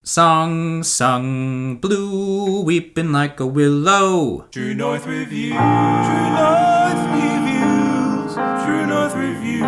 Song sung blue, weeping like a willow. True North Reviews. True North Reviews. True North Reviews.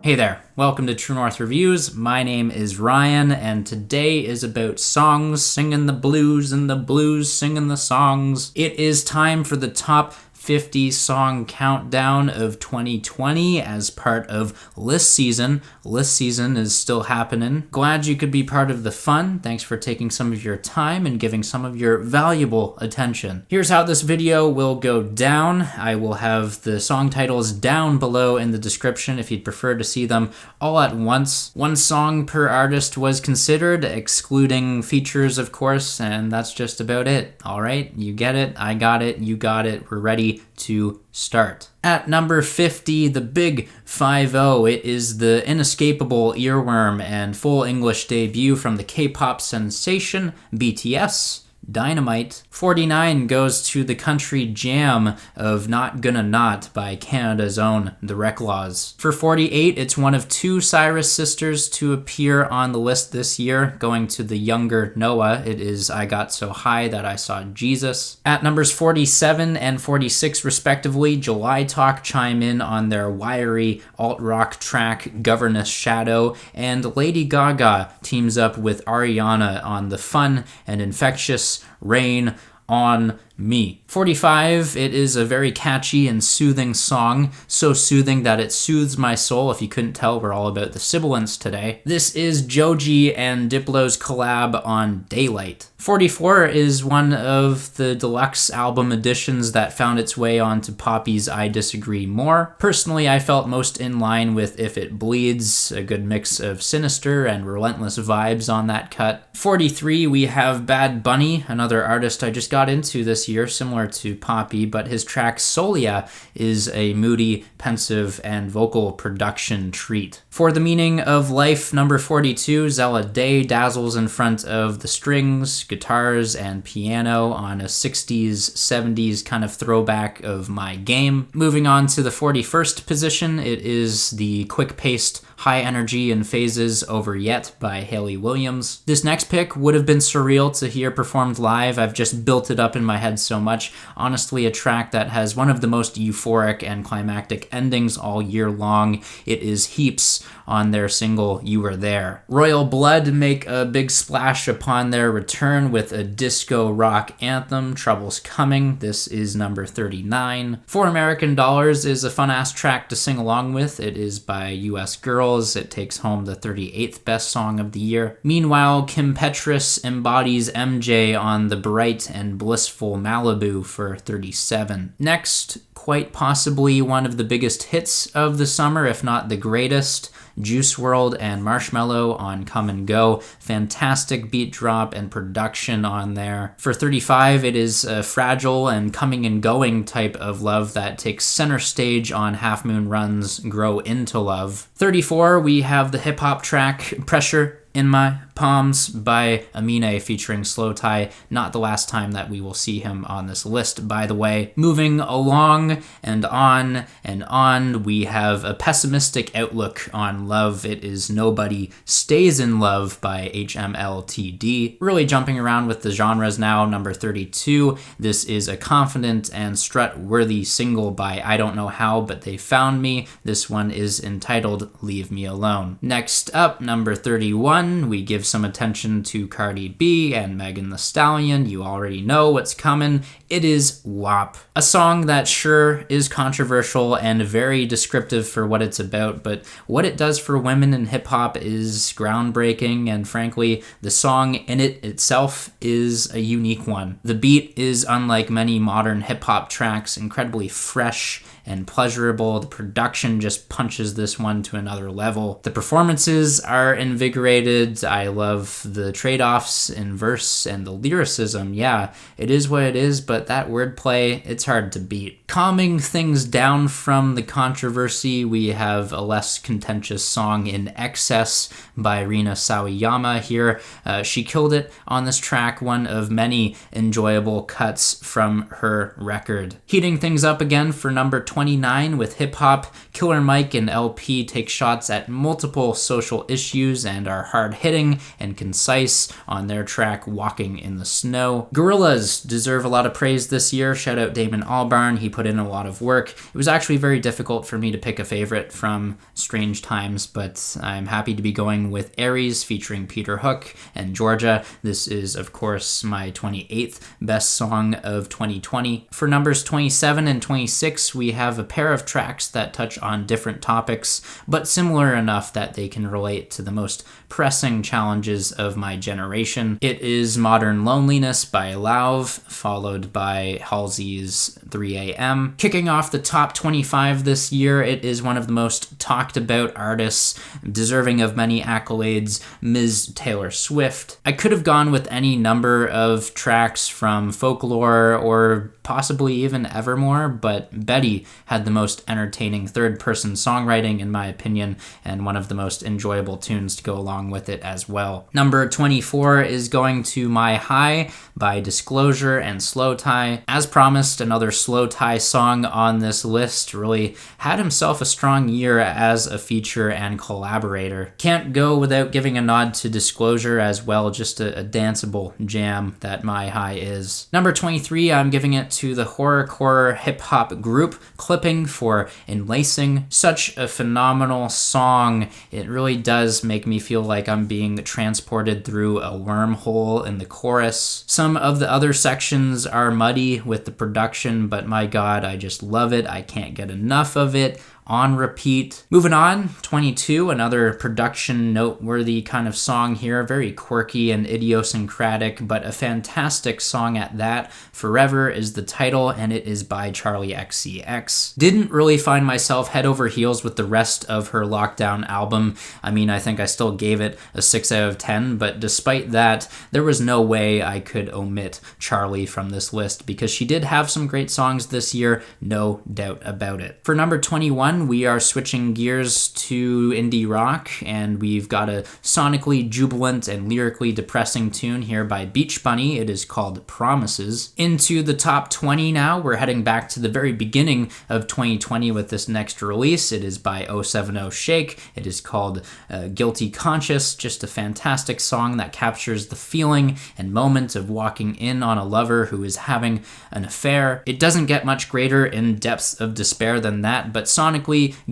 Hey there, welcome to True North Reviews. My name is Ryan, and today is about songs singing the blues and the blues singing the songs. It is time for the top 50 song countdown of 2020 as part of list season. List season is still happening. Glad you could be part of the fun. Thanks for taking some of your time and giving some of your valuable attention. Here's how this video will go down. I will have the song titles down below in the description if you'd prefer to see them all at once. One song per artist was considered, excluding features, of course, and that's just about it. All right, you get it, I got it, you got it, we're ready to start. At number 50, the big 5-0, it is the inescapable earworm and full English debut from the K-pop sensation BTS, Dynamite. 49 goes to the country jam of Not Gonna Not by Canada's own The Gorillaz. For 48, it's one of two Cyrus sisters to appear on the list this year, going to the younger Noah. It is I Got So High That I Saw Jesus. At numbers 47 and 46 respectively, July Talk chime in on their wiry alt-rock track Governess Shadow, and Lady Gaga teams up with Ariana on the fun and infectious Rain on Me. 45, it is a very catchy and soothing song, so soothing that it soothes my soul. If you couldn't tell, we're all about the sibilants today. This is Joji and Diplo's collab on Daylight. 44 is one of the deluxe album editions that found its way onto Poppy's I Disagree More. Personally, I felt most in line with If It Bleeds, a good mix of sinister and relentless vibes on that cut. 43, we have Bad Bunny, another artist I just got into this year, similar to Poppy, but his track Soliá is a moody, pensive, and vocal production treat. For the Meaning of Life, number 42, Zella Day dazzles in front of the strings, guitars, and piano on a 60s, 70s kind of throwback of My Game. Moving on to the 41st position, it is the quick-paced High Energy and Phases Over Yet by Hayley Williams. This next pick would have been surreal to hear performed live. I've just built it up in my head so much. Honestly, a track that has one of the most euphoric and climactic endings all year long. It is Heaps on their single You Were There. Royal Blood make a big splash upon their return with a disco rock anthem, Trouble's Coming. This is number 39. For American Dollars is a fun-ass track to sing along with. It is by US Girls. It takes home the 38th best song of the year. Meanwhile, Kim Petras embodies MJ on the bright and blissful Malibu for 37. Next, quite possibly one of the biggest hits of the summer, if not the greatest, Juice WRLD and Marshmello on Come and Go. Fantastic beat drop and production on there. For 35, it is a fragile and coming and going type of love that takes center stage on Half Moon Run's Grow Into Love. 34, we have the hip-hop track Pressure in My Palms by Aminé featuring slowthai. Not the last time that we will see him on this list, by the way. Moving along and on, we have a pessimistic outlook on love. It is Nobody Stays in Love by HMLTD. Really jumping around with the genres now. Number 32, this is a confident and strut-worthy single by I Don't Know How, But They Found Me. This one is entitled Leave Me Alone. Next up, number 31, we give some attention to Cardi B and Megan Thee Stallion. You already know what's coming. It is WAP. A song that sure is controversial and very descriptive for what it's about, but what it does for women in hip-hop is groundbreaking, and frankly, the song in it itself is a unique one. The beat is unlike many modern hip-hop tracks, incredibly fresh and pleasurable. The production just punches this one to another level. The performances are invigorated. I love the trade-offs in verse and the lyricism. Yeah, it is what it is, but that wordplay, it's hard to beat. Calming things down from the controversy, we have a less contentious song In Excess by Rina Sawayama here. She killed it on this track, one of many enjoyable cuts from her record. Heating things up again for number 29 with hip hop, Killer Mike and LP take shots at multiple social issues and are hard hitting and concise on their track Walking in the Snow. Gorillaz deserve a lot of praise this year. Shout out Damon Albarn, he put in a lot of work. It was actually very difficult for me to pick a favorite from Strange Times, but I'm happy to be going with Aries featuring Peter Hook and Georgia. This is, of course, my 28th best song of 2020. For numbers 27 and 26, we have a pair of tracks that touch on different topics, but similar enough that they can relate to the most pressing challenges of my generation. It is Modern Loneliness by Lauv, followed by Halsey's 3 a.m. Kicking off the top 25 this year, it is one of the most talked about artists, deserving of many accolades, Ms. Taylor Swift. I could have gone with any number of tracks from Folklore or possibly even Evermore, but Betty had the most entertaining third-person songwriting in my opinion, and one of the most enjoyable tunes to go along with it as well. Number 24 is going to My High by Disclosure and Slowthai. As promised, another Slowthai song on this list. Really had himself a strong year as a feature and collaborator. Can't go without giving a nod to Disclosure as well, just a danceable jam that My High is. Number 23, I'm giving it to the horrorcore hip-hop group Clipping for Enlacing. Such a phenomenal song. It really does make me feel like I'm being transported through a wormhole in the chorus. Some of the other sections are muddy with the production, but my god, I just love it. I can't get enough of it. On repeat. Moving on, 22, another production noteworthy kind of song here, very quirky and idiosyncratic, but a fantastic song at that. Forever is the title, and it is by Charli XCX. Didn't really find myself head over heels with the rest of her Lockdown album. I mean, I think I still gave it a 6 out of 10, but despite that, there was no way I could omit Charli from this list, because she did have some great songs this year, no doubt about it. For number 21, we are switching gears to indie rock, and we've got a sonically jubilant and lyrically depressing tune here by Beach Bunny. It is called Promises. Into the top 20 now. We're heading back to the very beginning of 2020 with this next release. It is by 070 Shake. It is called Guilty Conscious. Just a fantastic song that captures the feeling and moment of walking in on a lover who is having an affair. It doesn't get much greater in depths of despair than that, but sonically,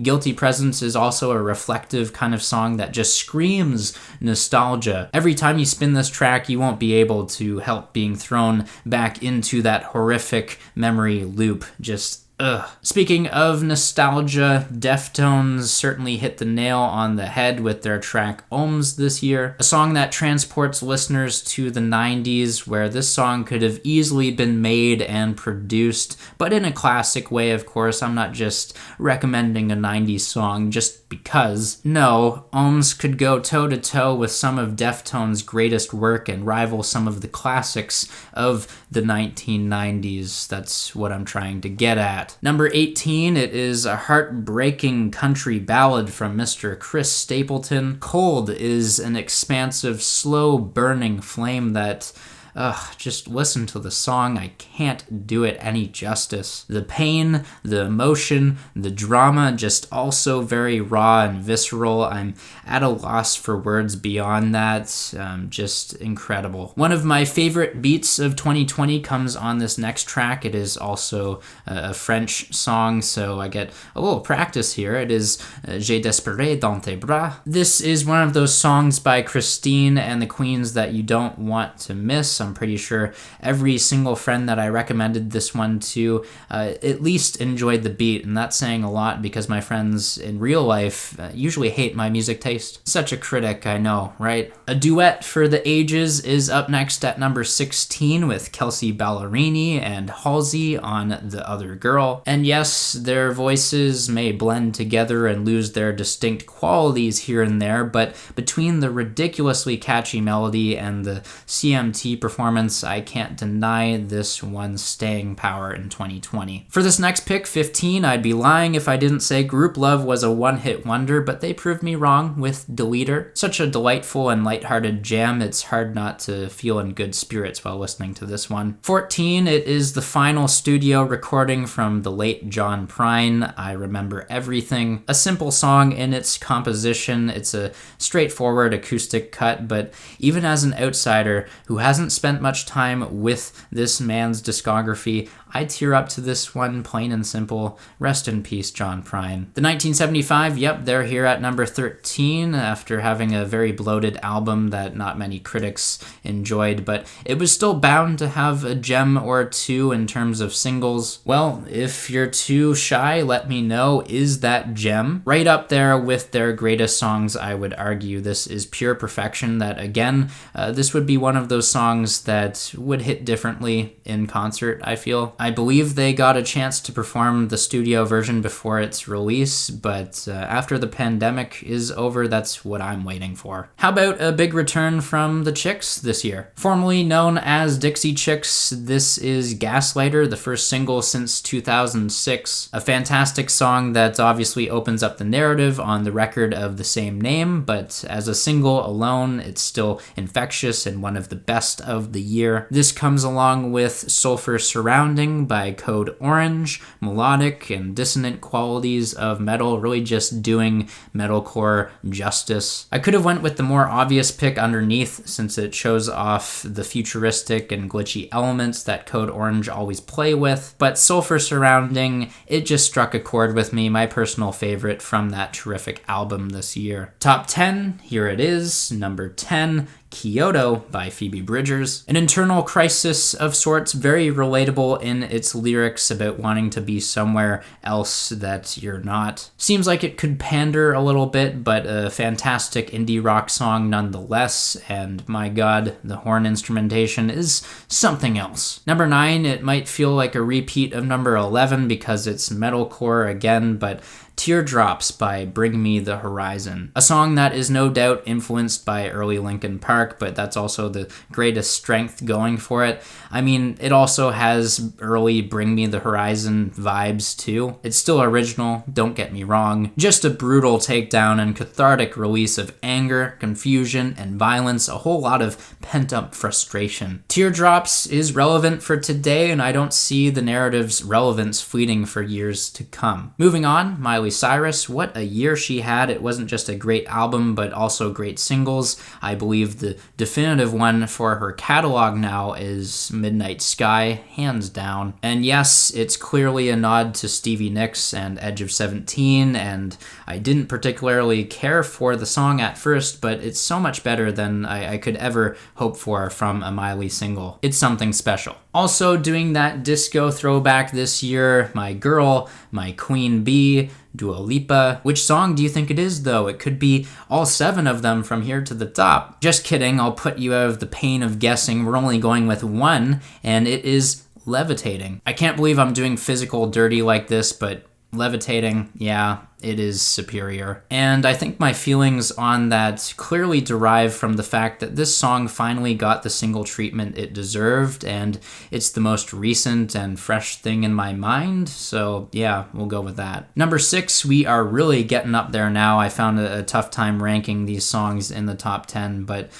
Guilty Presence is also a reflective kind of song that just screams nostalgia. Every time you spin this track, you won't be able to help being thrown back into that horrific memory loop. Just Speaking of nostalgia, Deftones certainly hit the nail on the head with their track Ohms this year. A song that transports listeners to the 90s, where this song could have easily been made and produced, but in a classic way, of course. I'm not just recommending a 90s song just because. No, Ohms could go toe-to-toe with some of Deftones' greatest work and rival some of the classics of the 1990s. That's what I'm trying to get at. Number 18, it is a heartbreaking country ballad from Mr. Chris Stapleton. Cold is an expansive, slow-burning flame that just listen to the song. I can't do it any justice. The pain, the emotion, the drama, just also very raw and visceral. I'm at a loss for words beyond that. Just incredible. One of my favorite beats of 2020 comes on this next track. It is also a French song, so I get a little practice here. It is J'ai disparais dans tes bras. This is one of those songs by Christine and the Queens that you don't want to miss. I'm pretty sure every single friend that I recommended this one to at least enjoyed the beat, and that's saying a lot because my friends in real life usually hate my music taste. Such a critic, I know, right? A duet for the ages is up next at number 16 with Kelsey Ballerini and Halsey on The Other Girl. And yes, their voices may blend together and lose their distinct qualities here and there, but between the ridiculously catchy melody and the CMT performance performance, I can't deny this one's staying power in 2020. For this next pick, 15, I'd be lying if I didn't say Grouplove was a one-hit wonder, but they proved me wrong with Deleter. Such a delightful and lighthearted jam, it's hard not to feel in good spirits while listening to this one. 14, it is the final studio recording from the late John Prine, I Remember Everything. A simple song in its composition, it's a straightforward acoustic cut, but even as an outsider who hasn't spent much time with this man's discography, I tear up to this one, plain and simple. Rest in peace, John Prine. The 1975, yep, they're here at number 13 after having a very bloated album that not many critics enjoyed, but it was still bound to have a gem or two in terms of singles. Well, if you're too shy, let me know. Is that gem? Right up there with their greatest songs, I would argue. This is pure perfection that, again, this would be one of those songs that would hit differently in concert, I feel. I believe they got a chance to perform the studio version before its release, but after the pandemic is over, that's what I'm waiting for. How about a big return from the Chicks this year? Formerly known as Dixie Chicks, this is Gaslighter, the first single since 2006. A fantastic song that obviously opens up the narrative on the record of the same name, but as a single alone, it's still infectious and one of the best of the year. This comes along with Sulfur Surrounding by Code Orange, melodic and dissonant qualities of metal, really just doing metalcore justice. I could have went with the more obvious pick underneath since it shows off the futuristic and glitchy elements that Code Orange always play with, but Sulfur Surrounding, it just struck a chord with me, my personal favorite from that terrific album this year. Top 10, here it is, number 10, Kyoto by Phoebe Bridgers. An internal crisis of sorts, very relatable in its lyrics about wanting to be somewhere else that you're not. Seems like it could pander a little bit, but a fantastic indie rock song nonetheless, and my god, the horn instrumentation is something else. Number 9, it might feel like a repeat of number 11 because it's metalcore again, but Teardrops by Bring Me the Horizon. A song that is no doubt influenced by early Linkin Park, but that's also the greatest strength going for it. I mean, it also has early Bring Me the Horizon vibes too. It's still original, don't get me wrong. Just a brutal takedown and cathartic release of anger, confusion, and violence, a whole lot of pent-up frustration. Teardrops is relevant for today, and I don't see the narrative's relevance fleeting for years to come. Moving on, Miley Cyrus, what a year she had. It wasn't just a great album, but also great singles. I believe the definitive one for her catalog now is Midnight Sky, hands down. And yes, it's clearly a nod to Stevie Nicks and Edge of 17, and I didn't particularly care for the song at first, but it's so much better than I could ever hope for from a Miley single. It's something special. Also doing that disco throwback this year, my girl, my queen bee, Dua Lipa. Which song do you think it is, though? It could be all 7 of them from here to the top. Just kidding, I'll put you out of the pain of guessing. We're only going with one, and it is Levitating. I can't believe I'm doing physical dirty like this, but Levitating, yeah, it is superior. And I think my feelings on that clearly derive from the fact that this song finally got the single treatment it deserved, and it's the most recent and fresh thing in my mind, so yeah, we'll go with that. Number 6, we are really getting up there now. I found a tough time ranking these songs in the top 10, but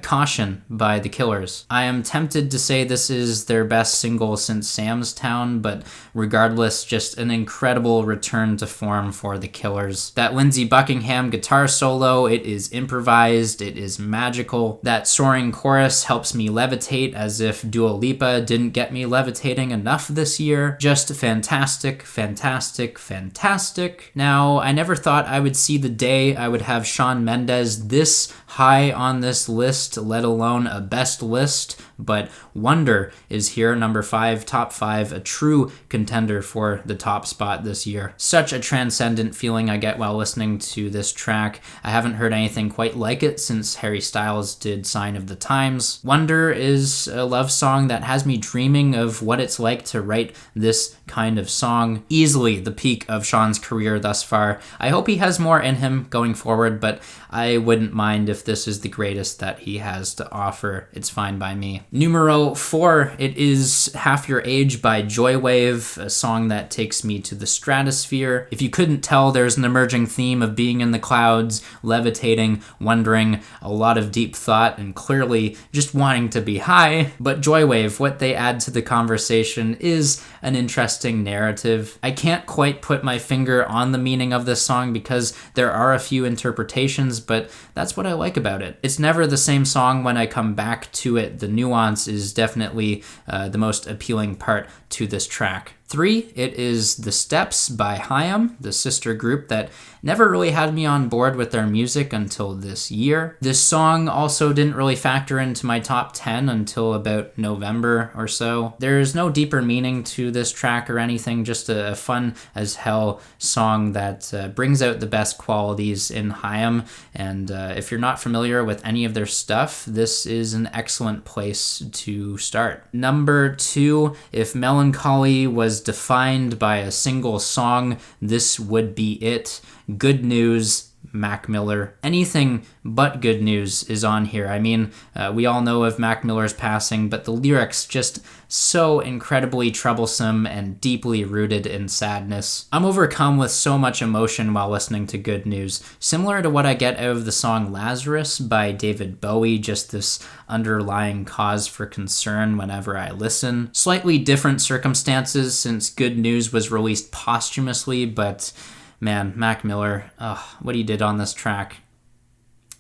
Caution by The Killers. I am tempted to say this is their best single since Sam's Town, but regardless, just an incredible return to form for The Killers. That Lindsey Buckingham guitar solo, it is improvised, it is magical. That soaring chorus helps me levitate as if Dua Lipa didn't get me levitating enough this year. Just fantastic, fantastic, fantastic. Now, I never thought I would see the day I would have Shawn Mendes this high on this list, let alone a best list, but Wonder is here, number 5, top 5, a true contender for the top spot this year. Such a transcendent feeling I get while listening to this track. I haven't heard anything quite like it since Harry Styles did Sign of the Times. Wonder is a love song that has me dreaming of what it's like to write this kind of song. Easily the peak of Sean's career thus far. I hope he has more in him going forward, but I wouldn't mind if this is the greatest that he has to offer. It's fine by me. Numero 4, it is Half Your Age by Joywave, a song that takes me to the stratosphere. If you couldn't tell, there's an emerging theme of being in the clouds, levitating, wondering, a lot of deep thought, and clearly just wanting to be high. But Joywave, what they add to the conversation is an interesting narrative. I can't quite put my finger on the meaning of this song because there are a few interpretations, but that's what I like about it. It's never the same song when I come back to it. The nuance is definitely the most appealing part to this track. 3, it is The Steps by HAIM, the sister group that never really had me on board with their music until this year. This song also didn't really factor into my top 10 until about November or so. There's no deeper meaning to this track or anything, just a fun as hell song that brings out the best qualities in HAIM, and if you're not familiar with any of their stuff, this is an excellent place to start. Number 2, if melancholy was defined by a single song, this would be it. Good News, Mac Miller. Anything but good news is on here. I mean, we all know of Mac Miller's passing, but the lyrics just so incredibly troublesome and deeply rooted in sadness. I'm overcome with so much emotion while listening to Good News, similar to what I get out of the song Lazarus by David Bowie, just this underlying cause for concern whenever I listen. Slightly different circumstances since Good News was released posthumously, but man, Mac Miller, what he did on this track,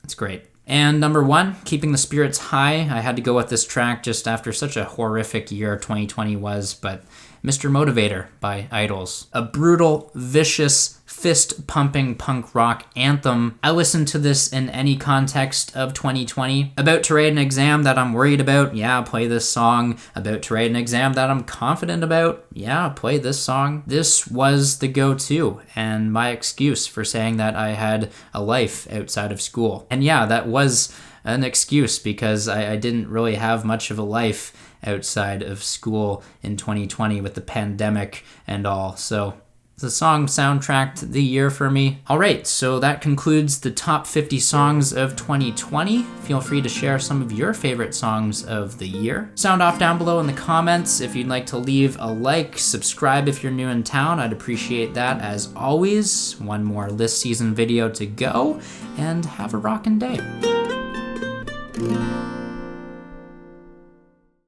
it's great. And number 1, Keeping the Spirits High. I had to go with this track just after such a horrific year 2020 was, but Mr. Motivator by Idols. A brutal, vicious, fist-pumping punk rock anthem. I listened to this in any context of 2020. About to write an exam that I'm worried about? Yeah, play this song. About to write an exam that I'm confident about? Yeah, play this song. This was the go-to and my excuse for saying that I had a life outside of school. And yeah, that was an excuse because I didn't really have much of a life outside of school in 2020 with the pandemic and all. So the song soundtracked the year for me. All right, so that concludes the top 50 songs of 2020. Feel free to share some of your favorite songs of the year. Sound off down below in the comments. If you'd like to leave a like, subscribe if you're new in town, I'd appreciate that as always. One more list season video to go, and have a rockin' day.